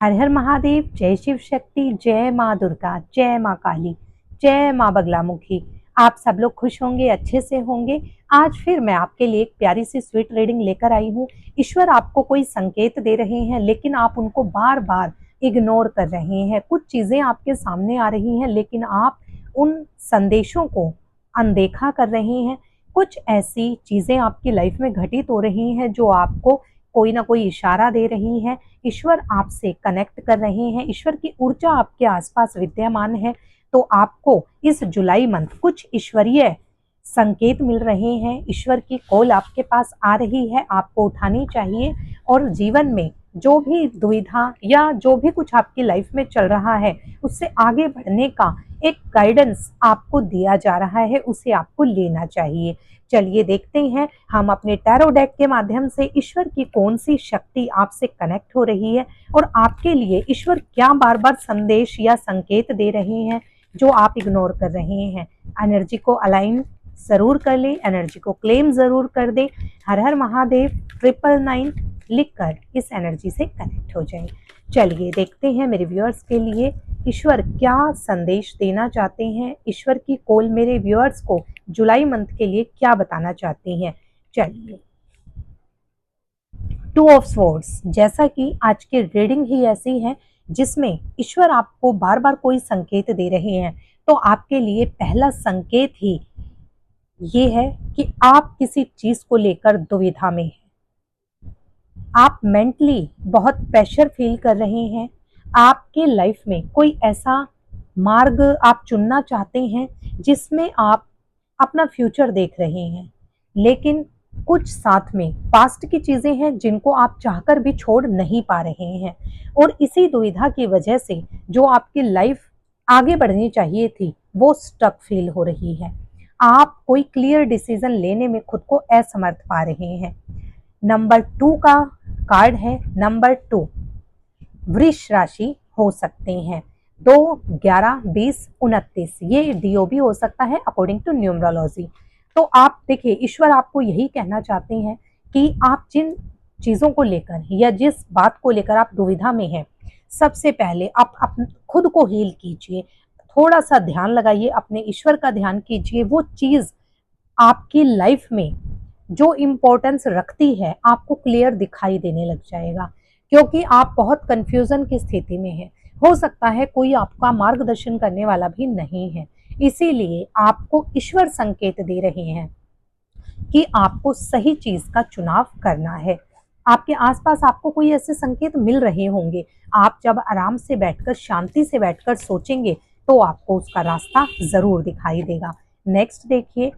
हर हर महादेव, जय शिव शक्ति, जय माँ दुर्गा, जय माँ काली, जय माँ बगलामुखी। आप सब लोग खुश होंगे, अच्छे से होंगे। आज फिर मैं आपके लिए एक प्यारी सी स्वीट रीडिंग लेकर आई हूँ। ईश्वर आपको कोई संकेत दे रहे हैं, लेकिन आप उनको बार बार इग्नोर कर रहे हैं। कुछ चीजें आपके सामने आ रही हैं, लेकिन आप उन संदेशों को अनदेखा कर रहे हैं। कुछ ऐसी चीजें आपकी लाइफ में घटित हो रही हैं जो आपको कोई ना कोई इशारा दे रही है। ईश्वर आपसे कनेक्ट कर रहे हैं, ईश्वर की ऊर्जा आपके आसपास विद्यमान है। तो आपको इस जुलाई मंथ कुछ ईश्वरीय संकेत मिल रहे हैं, ईश्वर की कॉल आपके पास आ रही है, आपको उठानी चाहिए। और जीवन में जो भी दुविधा या जो भी कुछ आपकी लाइफ में चल रहा है, उससे आगे बढ़ने का एक गाइडेंस आपको दिया जा रहा है, उसे आपको लेना चाहिए। चलिए देखते हैं हम अपने टैरो डेक के माध्यम से ईश्वर की कौन सी शक्ति आपसे कनेक्ट हो रही है और आपके लिए ईश्वर क्या बार बार संदेश या संकेत दे रहे हैं जो आप इग्नोर कर रहे हैं। एनर्जी को अलाइन जरूर कर लें, एनर्जी को क्लेम जरूर कर दें। हर हर महादेव 999 लिखकर इस एनर्जी से कनेक्ट हो जाए। चलिए देखते हैं मेरे व्यूअर्स के लिए ईश्वर क्या संदेश देना चाहते हैं, ईश्वर की कॉल मेरे व्यूअर्स को जुलाई मंथ के लिए क्या बताना चाहती हैं। चलिए, 2 ऑफ स्वॉर्ड्स, जैसा कि आज की रीडिंग ही ऐसी है जिसमें ईश्वर आपको बार बार कोई संकेत दे रहे हैं, तो आपके लिए पहला संकेत ही ये है कि आप किसी चीज को लेकर दुविधा में हैं। आप मेंटली बहुत प्रेशर फील कर रहे हैं। आपके लाइफ में कोई ऐसा मार्ग आप चुनना चाहते हैं जिसमें आप अपना फ्यूचर देख रहे हैं, लेकिन कुछ साथ में पास्ट की चीजें हैं जिनको आप चाहकर भी छोड़ नहीं पा रहे हैं। और इसी दुविधा की वजह से जो आपकी लाइफ आगे बढ़नी चाहिए थी वो स्टक फील हो रही है। आप कोई क्लियर डिसीजन लेने में खुद को असमर्थ पा रहे हैं। नंबर 2 का कार्ड है, नंबर 2 वृष राशि हो सकते हैं। 2, 11, 20, 29 ये डीओबी हो सकता है अकॉर्डिंग टू न्यूमरोलॉजी। तो आप देखिए, ईश्वर आपको यही कहना चाहते हैं कि आप जिन चीजों को लेकर या जिस बात को लेकर आप दुविधा में हैं, सबसे पहले आप खुद को हील कीजिए। थोड़ा सा ध्यान लगाइए, अपने ईश्वर का ध्यान कीजिए। वो चीज आपकी लाइफ में जो इम्पोर्टेंस रखती है आपको क्लियर दिखाई देने लग जाएगा, क्योंकि आप बहुत कंफ्यूजन की स्थिति में हैं। हो सकता है कोई आपका मार्गदर्शन करने वाला भी नहीं है, इसीलिए आपको ईश्वर संकेत दे रहे हैं कि आपको सही चीज का चुनाव करना है। आपके आसपास आपको कोई ऐसे संकेत मिल रहे होंगे। आप जब आराम से बैठकर, शांति से बैठकर सोचेंगे तो आपको उसका रास्ता जरूर दिखाई देगा। नेक्स्ट देखिए,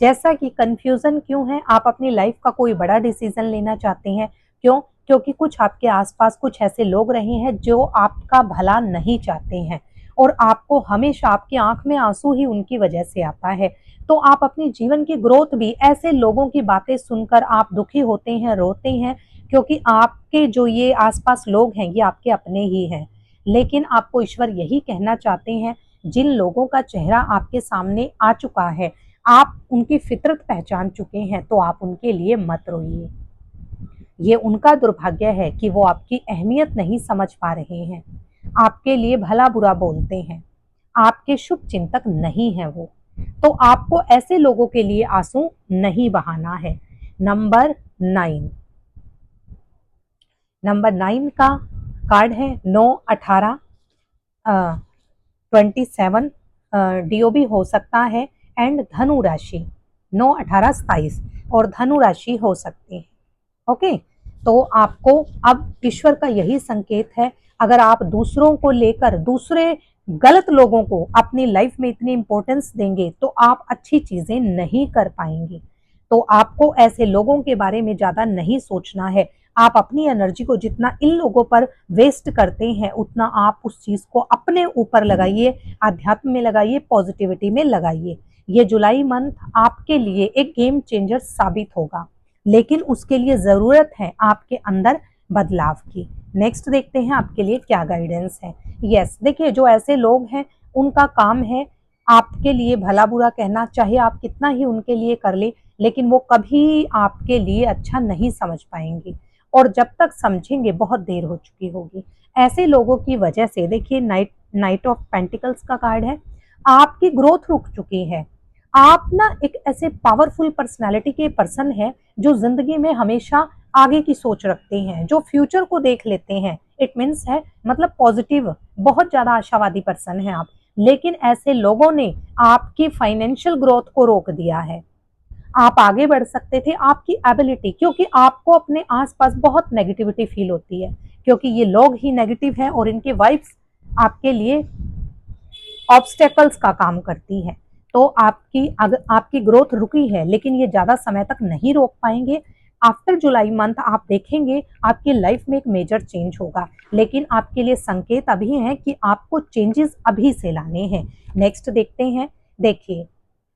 जैसा कि कंफ्यूजन क्यों है, आप अपनी लाइफ का कोई बड़ा डिसीजन लेना चाहते हैं। क्यों? क्योंकि कुछ आपके आसपास कुछ ऐसे लोग रहे हैं जो आपका भला नहीं चाहते हैं और आपको हमेशा आपकी आंख में आंसू ही उनकी वजह से आता है। तो आप अपनी जीवन की ग्रोथ भी ऐसे लोगों की बातें सुनकर आप दुखी होते हैं, रोते हैं, क्योंकि आपके जो ये आसपास लोग हैं ये आपके अपने ही हैं। लेकिन आपको ईश्वर यही कहना चाहते हैं, जिन लोगों का चेहरा आपके सामने आ चुका है, आप उनकी फितरत पहचान चुके हैं, तो आप उनके लिए मत रोइए। ये उनका दुर्भाग्य है कि वो आपकी अहमियत नहीं समझ पा रहे हैं, आपके लिए भला बुरा बोलते हैं, आपके शुभ चिंतक नहीं है वो। तो आपको ऐसे लोगों के लिए आंसू नहीं बहाना है। नंबर 9, नंबर 9 का कार्ड है 9, 18, 27 डीओबी हो सकता है एंड धनु राशि 9, 18, 27 और धनु राशि हो सकती है। ओके, तो आपको अब ईश्वर का यही संकेत है, अगर आप दूसरों को लेकर दूसरे गलत लोगों को अपनी लाइफ में इतनी इंपॉर्टेंस देंगे तो आप अच्छी चीजें नहीं कर पाएंगे। तो आपको ऐसे लोगों के बारे में ज्यादा नहीं सोचना है। आप अपनी एनर्जी को जितना इन लोगों पर वेस्ट करते हैं उतना आप उस चीज को अपने ऊपर लगाइए, आध्यात्म में लगाइए, पॉजिटिविटी में लगाइए। ये जुलाई मंथ आपके लिए एक गेम चेंजर साबित होगा, लेकिन उसके लिए जरूरत है आपके अंदर बदलाव की। नेक्स्ट देखते हैं आपके लिए क्या गाइडेंस है। यस, देखिए, जो ऐसे लोग हैं उनका काम है आपके लिए भला बुरा कहना, चाहे आप कितना ही उनके लिए कर ले, लेकिन वो कभी आपके लिए अच्छा नहीं समझ पाएंगे और जब तक समझेंगे बहुत देर हो चुकी होगी। ऐसे लोगों की वजह से देखिए नाइट ऑफ पेंटिकल्स का कार्ड है, आपकी ग्रोथ रुक चुकी है। आप ना एक ऐसे पावरफुल पर्सनालिटी के पर्सन है जो जिंदगी में हमेशा आगे की सोच रखते हैं, जो फ्यूचर को देख लेते हैं। इट मीन्स है मतलब पॉजिटिव, बहुत ज्यादा आशावादी पर्सन है आप। लेकिन ऐसे लोगों ने आपकी फाइनेंशियल ग्रोथ को रोक दिया है। आप आगे बढ़ सकते थे, आपकी एबिलिटी, क्योंकि आपको अपने आसपास बहुत नेगेटिविटी फील होती है, क्योंकि ये लोग ही नेगेटिव हैं और इनके वाइब्स आपके लिए ऑब्स्टेकल्स का काम करती है। तो आपकी ग्रोथ रुकी है, लेकिन ये ज्यादा समय तक नहीं रोक पाएंगे। आफ्टर जुलाई मंथ आप देखेंगे आपकी लाइफ में एक मेजर चेंज होगा, लेकिन आपके लिए संकेत अभी है कि आपको चेंजेस अभी से लाने हैं। नेक्स्ट देखते हैं। देखिए,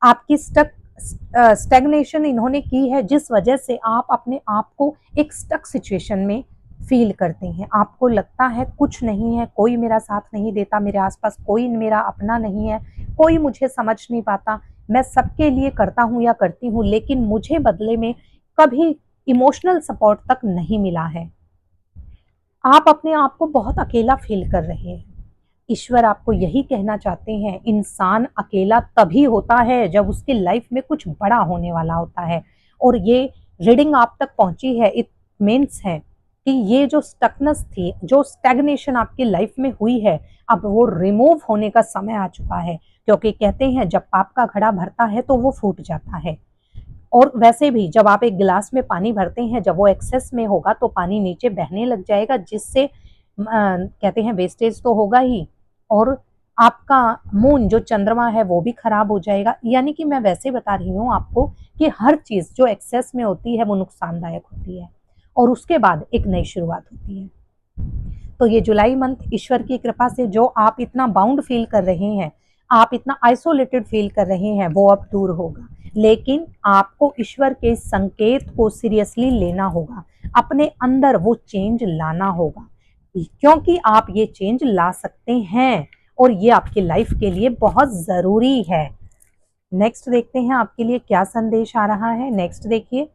आपकी स्टैग्नेशन इन्होंने की है, जिस वजह से आप अपने आप को एक स्टक सिचुएशन में फील करते हैं। आपको लगता है कुछ नहीं है, कोई मेरा साथ नहीं देता, मेरे आसपास कोई मेरा अपना नहीं है, कोई मुझे समझ नहीं पाता, मैं सबके लिए करता हूँ या करती हूँ, लेकिन मुझे बदले में कभी इमोशनल सपोर्ट तक नहीं मिला है। आप अपने आप को बहुत अकेला फील कर रहे हैं। ईश्वर आपको यही कहना चाहते हैं, इंसान अकेला तभी होता है जब उसकी लाइफ में कुछ बड़ा होने वाला होता है। और ये रीडिंग आप तक पहुंची है, इट मीन्स है कि ये जो स्टकनेस थी, जो स्टैग्नेशन आपकी लाइफ में हुई है, अब वो रिमूव होने का समय आ चुका है। क्योंकि कहते हैं जब पाप का घड़ा भरता है तो वो फूट जाता है। और वैसे भी जब आप एक गिलास में पानी भरते हैं, जब वो एक्सेस में होगा तो पानी नीचे बहने लग जाएगा, जिससे कहते हैं वेस्टेज तो होगा ही, और आपका मून जो चंद्रमा है वो भी खराब हो जाएगा। यानी कि मैं वैसे बता रही हूँ आपको कि हर चीज जो एक्सेस में होती है वो नुकसानदायक होती है, और उसके बाद एक नई शुरुआत होती है। तो ये जुलाई मंथ ईश्वर की कृपा से जो आप इतना बाउंड फील कर रहे हैं, आप इतना आइसोलेटेड फील कर रहे हैं, वो अब दूर होगा। लेकिन आपको ईश्वर के संकेत को सीरियसली लेना होगा, अपने अंदर वो चेंज लाना होगा, क्योंकि आप ये चेंज ला सकते हैं और ये आपकी लाइफ के लिए बहुत जरूरी है। नेक्स्ट देखते हैं आपके लिए क्या संदेश आ रहा है। नेक्स्ट देखिए,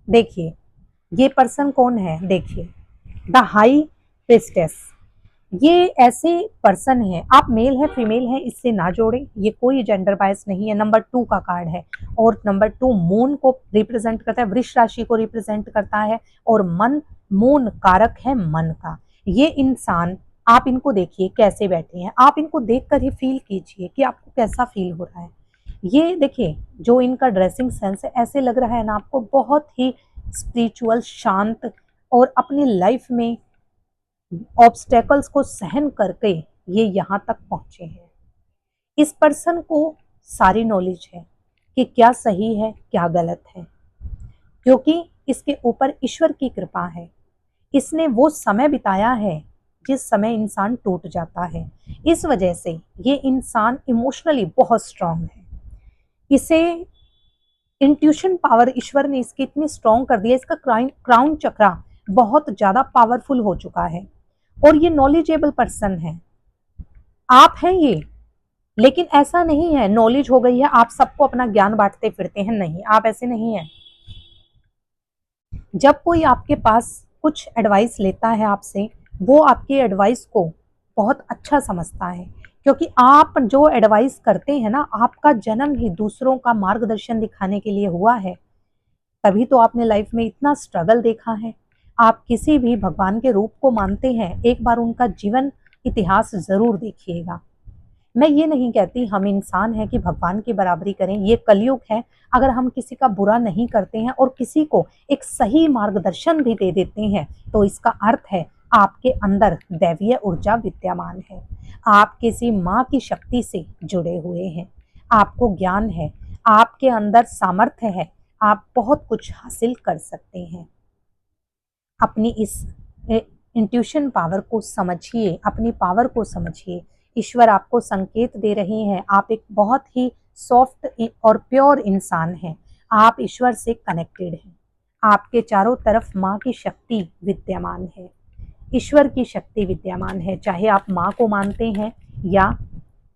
देखिए ये पर्सन कौन है। देखिए, द हाई प्रिस्टेस, ये ऐसे पर्सन है, आप मेल है फीमेल है इससे ना जोड़े, ये कोई जेंडर बायस नहीं है। नंबर 2 का कार्ड है, और नंबर 2 मून को रिप्रेजेंट करता है, वृष राशि को रिप्रेजेंट करता है, और मून कारक है मन का। ये इंसान, आप इनको देखिए कैसे बैठे हैं, आप इनको देखकर ही फील कीजिए कि आपको कैसा फील हो रहा है। ये देखिए जो इनका ड्रेसिंग सेंस है, ऐसे लग रहा है ना आपको बहुत ही स्पिरिचुअल, शांत, और अपनी लाइफ में ऑब्स्टेकल्स को सहन करके ये यहाँ तक पहुंचे हैं। इस पर्सन को सारी नॉलेज है कि क्या सही है क्या गलत है, क्योंकि इसके ऊपर ईश्वर की कृपा है। इसने वो समय बिताया है जिस समय इंसान टूट जाता है। इस वजह से ये इंसान इमोशनली बहुत स्ट्रांग है। इसे इंट्यूशन पावर ईश्वर ने इसकी इतनी स्ट्रांग कर दिया, इसका क्राउन चक्रा बहुत ज्यादा पावरफुल हो चुका है, और ये नॉलेजेबल पर्सन है। आप हैं ये, लेकिन ऐसा नहीं है नॉलेज हो गई है आप सबको अपना ज्ञान बांटते फिरते हैं, नहीं, आप ऐसे नहीं है। जब कोई आपके पास कुछ एडवाइस लेता है आपसे, वो आपकी एडवाइस को बहुत अच्छा समझता है, क्योंकि आप जो एडवाइस करते हैं ना, आपका जन्म ही दूसरों का मार्गदर्शन दिखाने के लिए हुआ है। तभी तो आपने लाइफ में इतना स्ट्रगल देखा है। आप किसी भी भगवान के रूप को मानते हैं, एक बार उनका जीवन इतिहास जरूर देखिएगा। मैं ये नहीं कहती हम इंसान हैं कि भगवान की बराबरी करें, ये कलयुग है। अगर हम किसी का बुरा नहीं करते हैं और किसी को एक सही मार्गदर्शन भी दे देते हैं, तो इसका अर्थ है आपके अंदर दैवीय ऊर्जा विद्यमान है, आप किसी माँ की शक्ति से जुड़े हुए हैं, आपको ज्ञान है, आपके अंदर सामर्थ्य है, आप बहुत कुछ हासिल कर सकते हैं। अपनी इस इंट्यूशन पावर को समझिए, अपनी पावर को समझिए। ईश्वर आपको संकेत दे रहे हैं, आप एक बहुत ही सॉफ्ट और प्योर इंसान हैं, आप ईश्वर से कनेक्टेड हैं। आपके चारों तरफ माँ की शक्ति विद्यमान है, ईश्वर की शक्ति विद्यमान है। चाहे आप माँ को मानते हैं या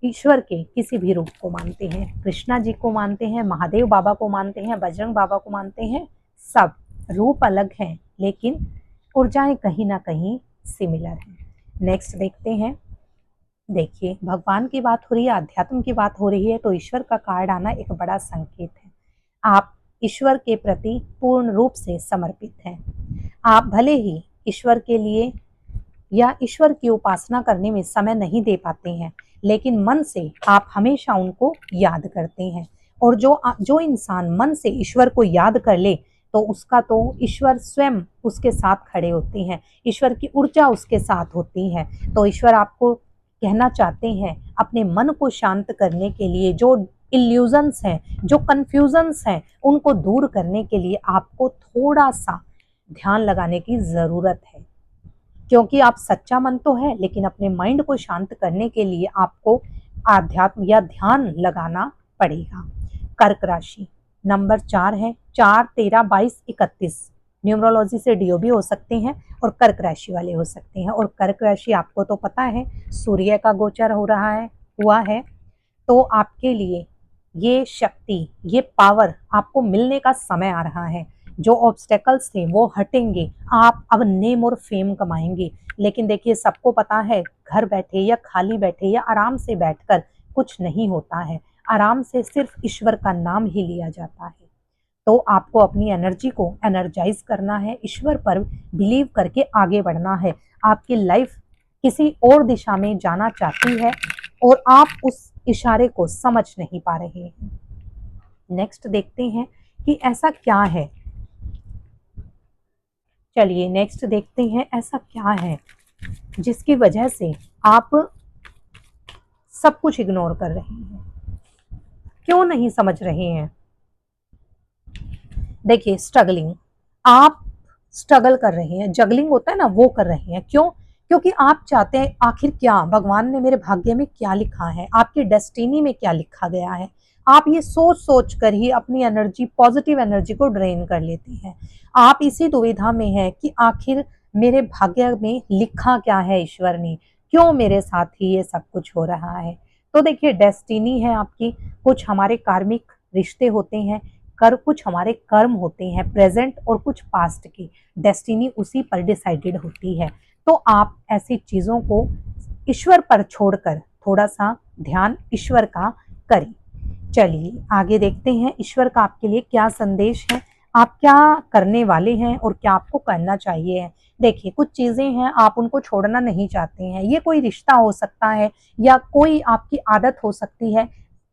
ईश्वर के किसी भी रूप को मानते हैं, कृष्णा जी को मानते हैं, महादेव बाबा को मानते हैं, बजरंग बाबा को मानते हैं, सब रूप अलग हैं लेकिन ऊर्जाएं कहीं ना कहीं सिमिलर हैं। नेक्स्ट देखते हैं। देखिए, भगवान की बात हो रही है, अध्यात्म की बात हो रही है, तो ईश्वर का कार्ड आना एक बड़ा संकेत है। आप ईश्वर के प्रति पूर्ण रूप से समर्पित हैं। आप भले ही ईश्वर के लिए या ईश्वर की उपासना करने में समय नहीं दे पाते हैं, लेकिन मन से आप हमेशा उनको याद करते हैं। और जो इंसान मन से ईश्वर को याद कर ले, तो उसका तो ईश्वर स्वयं उसके साथ खड़े होते हैं, ईश्वर की ऊर्जा उसके साथ होती है। तो ईश्वर आपको कहना चाहते हैं, अपने मन को शांत करने के लिए जो इल्यूजन्स हैं, जो कंफ्यूजन्स हैं, उनको दूर करने के लिए आपको थोड़ा सा ध्यान लगाने की जरूरत है। क्योंकि आप सच्चा मन तो है, लेकिन अपने माइंड को शांत करने के लिए आपको आध्यात्म या ध्यान लगाना पड़ेगा। कर्क राशि नंबर 4 है, 4, 13, 22, 31। न्यूमरोलॉजी से डीओ भी हो सकते हैं और कर्क राशि वाले हो सकते हैं। और कर्क राशि आपको तो पता है, सूर्य का गोचर हो रहा है, हुआ है, तो आपके लिए ये शक्ति, ये पावर आपको मिलने का समय आ रहा है। जो ऑब्स्टेकल्स थे वो हटेंगे, आप अब नेम और फेम कमाएंगे। लेकिन देखिए, सबको पता है, घर बैठे या खाली बैठे या आराम से बैठकर कुछ नहीं होता है। आराम से सिर्फ ईश्वर का नाम ही लिया जाता है। तो आपको अपनी एनर्जी को एनर्जाइज करना है, ईश्वर पर बिलीव करके आगे बढ़ना है। आपकी लाइफ किसी और दिशा में जाना चाहती है और आप उस इशारे को समझ नहीं पा रहे हैं। नेक्स्ट देखते हैं कि ऐसा क्या है। चलिए नेक्स्ट देखते हैं, ऐसा क्या है जिसकी वजह से आप सब कुछ इग्नोर कर रहे हैं, क्यों नहीं समझ रहे हैं। देखिए, स्ट्रगलिंग, आप स्ट्रगल कर रहे हैं, जगलिंग होता है ना, वो कर रहे हैं। क्यों? क्योंकि आप चाहते हैं, आखिर क्या भगवान ने मेरे भाग्य में क्या लिखा है, आपकी डेस्टिनी में क्या लिखा गया है। आप ये सोच सोच कर ही अपनी एनर्जी, पॉजिटिव एनर्जी को ड्रेन कर लेते हैं। आप इसी दुविधा में हैं कि आखिर मेरे भाग्य में लिखा क्या है ईश्वर ने, क्यों मेरे साथ ही ये सब कुछ हो रहा है। तो देखिए, डेस्टिनी है आपकी, कुछ हमारे कार्मिक रिश्ते होते हैं, कर कुछ हमारे कर्म होते हैं प्रेजेंट और कुछ पास्ट की, डेस्टिनी उसी पर डिसाइडेड होती है। तो आप ऐसी चीजों को ईश्वर पर छोड़कर थोड़ा सा ध्यान ईश्वर का करें। चलिए आगे देखते हैं, ईश्वर का आपके लिए क्या संदेश है, आप क्या करने वाले हैं और क्या आपको करना चाहिए। देखिए, कुछ चीजें हैं आप उनको छोड़ना नहीं चाहते हैं। ये कोई रिश्ता हो सकता है या कोई आपकी आदत हो सकती है,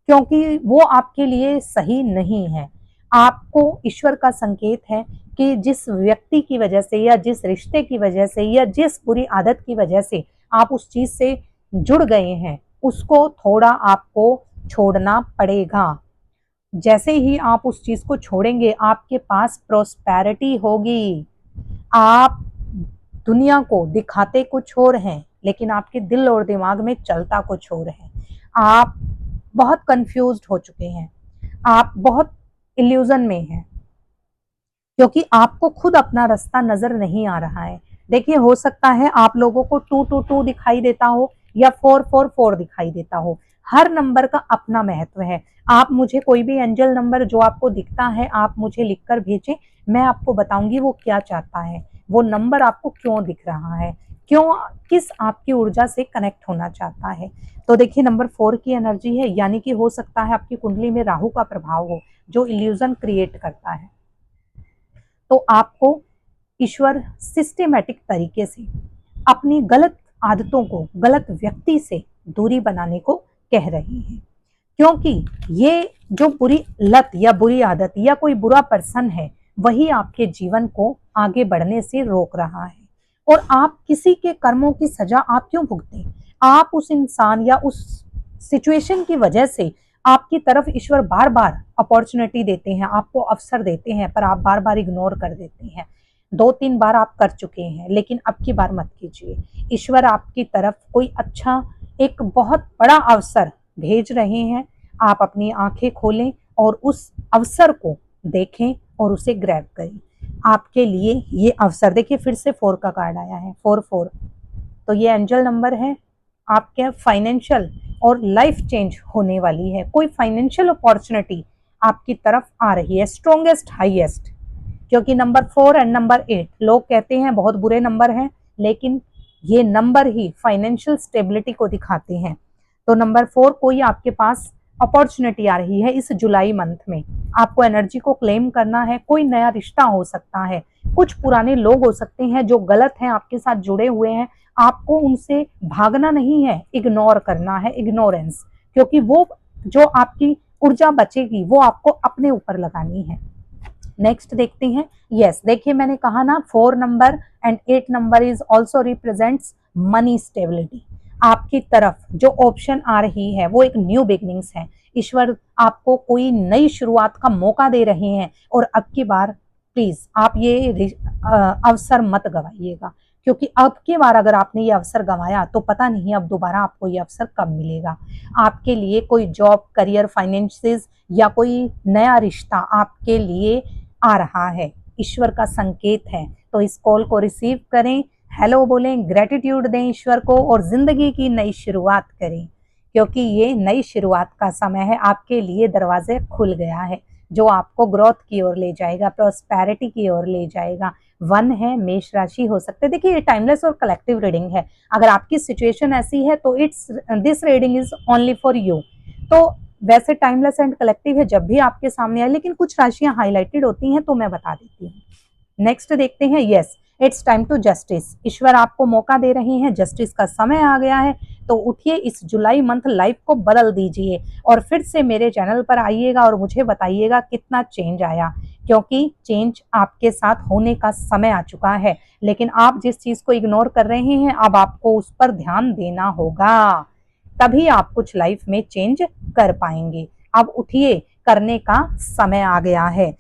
क्योंकि वो आपके लिए सही नहीं है। आपको ईश्वर का संकेत है कि जिस व्यक्ति की वजह से या जिस रिश्ते की वजह से या जिस बुरी आदत की वजह से आप उस चीज से जुड़ गए हैं, उसको थोड़ा आपको छोड़ना पड़ेगा। जैसे ही आप उस चीज को छोड़ेंगे, आपके पास प्रोस्पेरिटी होगी। आप दुनिया को दिखाते कुछ और हैं, लेकिन आपके दिल और दिमाग में चलता कुछ और है। आप बहुत कंफ्यूज्ड हो चुके हैं, आप बहुत इल्यूजन में हैं, क्योंकि आपको खुद अपना रास्ता नजर नहीं आ रहा है। देखिए, हो सकता है आप लोगों को 222 दिखाई देता हो या 444 दिखाई देता हो। हर नंबर का अपना महत्व है। आप मुझे कोई भी एंजल नंबर जो आपको दिखता है, आप मुझे लिखकर भेजें, मैं आपको बताऊंगी वो क्या चाहता है, वो नंबर आपको क्यों दिख रहा है, क्यों, किस आपकी ऊर्जा से कनेक्ट होना चाहता है। तो देखिए, नंबर 4 की एनर्जी है, यानी कि हो सकता है आपकी कुंडली में राहु का प्रभाव हो, जो इल्यूजन क्रिएट करता है। तो आपको ईश्वर सिस्टेमेटिक तरीके से अपनी गलत आदतों को, गलत व्यक्ति से दूरी बनाने को कह रहे हैं, क्योंकि ये जो बुरी लत या बुरी आदत या कोई बुरा पर्सन है, वही आपके जीवन को आगे बढ़ने से रोक रहा है। और आप किसी के कर्मों की सजा आप क्यों भुगतें? आप उस इंसान या उस सिचुएशन की वजह से आपकी तरफ ईश्वर बार बार अपॉर्चुनिटी देते हैं, आपको अवसर देते हैं, पर आप बार बार इग्नोर कर देते हैं। 2-3 बार आप कर चुके हैं, लेकिन अब की बार मत कीजिए। ईश्वर आपकी तरफ कोई अच्छा, एक बहुत बड़ा अवसर भेज रहे हैं। आप अपनी आंखें खोलें और उस अवसर को देखें और उसे ग्रैब करें। आपके लिए ये अवसर, देखिए फिर से 4 का कार्ड आया है, 4-4, तो ये एंजल नंबर है। आपके फाइनेंशियल और लाइफ चेंज होने वाली है, कोई फाइनेंशियल अपॉर्चुनिटी आपकी तरफ आ रही है, स्ट्रॉन्गेस्ट हाईएस्ट, क्योंकि नंबर 4 एंड नंबर 8 लोग कहते हैं बहुत बुरे नंबर हैं, लेकिन ये नंबर ही फाइनेंशियल स्टेबिलिटी को दिखाते हैं। तो नंबर 4, कोई आपके पास अपॉर्चुनिटी आ रही है इस जुलाई मंथ में, आपको एनर्जी को क्लेम करना है, कोई नया रिश्ता हो सकता है, कुछ पुराने लोग हो सकते हैं जो गलत हैं आपके साथ जुड़े हुए हैं, आपको उनसे भागना नहीं है, इग्नोर करना है, इग्नोरेंस, क्योंकि वो जो आपकी ऊर्जा बचेगी वो आपको अपने ऊपर लगानी है। नेक्स्ट देखते हैं। यस, देखिए मैंने कहा ना 4 number and 8 number is also represents money stability. आपकी तरफ जो ऑप्शन आ रही है वो एक न्यू बिगनिंग्स है। ईश्वर आपको कोई नई शुरुआत का मौका दे रहे हैं और अब की बार प्लीज आप ये अवसर मत गवाइएगा, क्योंकि अब की बार अगर आपने ये अवसर गंवाया तो पता नहीं अब दोबारा आपको ये अवसर कब मिलेगा। आपके लिए कोई जॉब, करियर, फाइनेंसेस या कोई नया रिश्ता आपके लिए आ रहा है, ईश्वर का संकेत है। तो इस कॉल को रिसीव करें, हेलो बोलें, ग्रेटिट्यूड दें ईश्वर को और जिंदगी की नई शुरुआत करें, क्योंकि ये नई शुरुआत का समय है। आपके लिए दरवाजे खुल गया है जो आपको ग्रोथ की ओर ले जाएगा, प्रॉस्पेरिटी की ओर ले जाएगा। 1 है, मेष राशि हो सकते हैं। देखिए ये टाइमलेस और कलेक्टिव रीडिंग है, अगर आपकी सिचुएशन ऐसी है तो it's this reading is only for you. तो वैसे टाइमलेस एंड कलेक्टिव है जब भी आपके सामने आए, लेकिन कुछ राशियां हाईलाइटेड होती हैं तो मैं बता देती हूँ। नेक्स्ट देखते हैं। Yes, it's time to justice. ईश्वर आपको मौका दे रहे हैं, जस्टिस का समय आ गया है। तो उठिए, इस जुलाई मंथ लाइफ को बदल दीजिए और फिर से मेरे चैनल पर आइएगा और मुझे बताइएगा कितना चेंज आया, क्योंकि चेंज आपके साथ होने का समय आ चुका है। लेकिन आप जिस चीज को इग्नोर कर रहे हैं अब आपको उस पर ध्यान देना होगा, तभी आप कुछ लाइफ में चेंज कर पाएंगे। अब उठिए, करने का समय आ गया है।